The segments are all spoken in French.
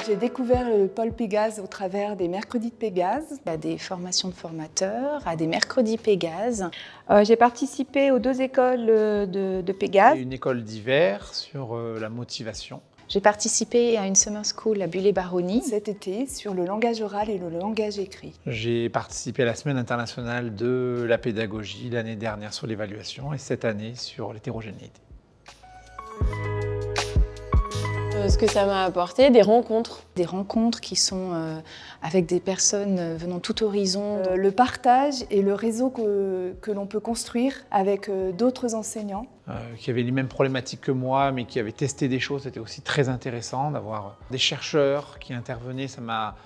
J'ai découvert le pôle Pégase au travers des mercredis de Pégase. À des formations de formateurs, à des mercredis Pégase. J'ai participé aux 2 écoles de Pégase. Et une école d'hiver sur la motivation. J'ai participé à une summer school à Bulle-et-Baronnie. Cet été, sur le langage oral et le langage écrit. J'ai participé à la Semaine internationale de la pédagogie l'année dernière sur l'évaluation et cette année sur l'hétérogénéité. Ce que ça m'a apporté, des rencontres. Des rencontres qui sont avec des personnes venant tout horizon. Le partage et le réseau que l'on peut construire avec d'autres enseignants. Qui avaient les mêmes problématiques que moi, mais qui avaient testé des choses. C'était aussi très intéressant d'avoir des chercheurs qui intervenaient. Ça m'a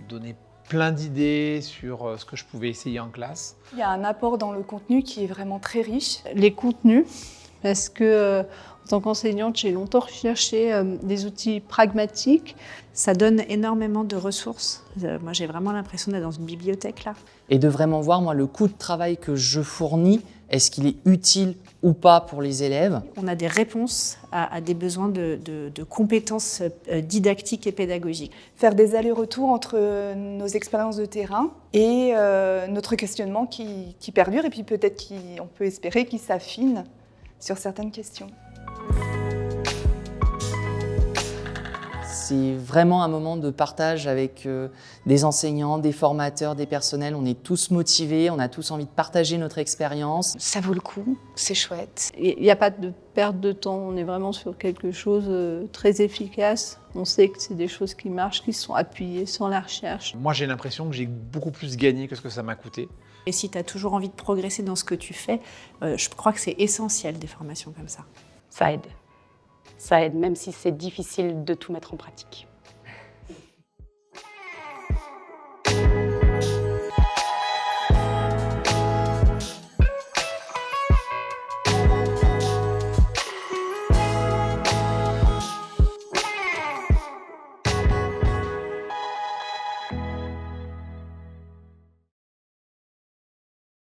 donné plein d'idées sur ce que je pouvais essayer en classe. Il y a un apport dans le contenu qui est vraiment très riche. Les contenus, parce que en tant qu'enseignante, j'ai longtemps recherché des outils pragmatiques. Ça donne énormément de ressources. Moi, j'ai vraiment l'impression d'être dans une bibliothèque là. Et de vraiment voir, moi, le coût de travail que je fournis, est-ce qu'il est utile ou pas pour les élèves? On a des réponses à des besoins de compétences didactiques et pédagogiques. Faire des allers-retours entre nos expériences de terrain et notre questionnement qui perdure et puis peut-être qu'on peut espérer qu'il s'affine sur certaines questions. C'est vraiment un moment de partage avec des enseignants, des formateurs, des personnels. On est tous motivés, on a tous envie de partager notre expérience. Ça vaut le coup, c'est chouette. Il n'y a pas de perte de temps, on est vraiment sur quelque chose de très efficace. On sait que c'est des choses qui marchent, qui sont appuyées sans la recherche. Moi, j'ai l'impression que j'ai beaucoup plus gagné que ce que ça m'a coûté. Et si tu as toujours envie de progresser dans ce que tu fais, je crois que c'est essentiel des formations comme ça. Ça aide. Ça aide, même si c'est difficile de tout mettre en pratique.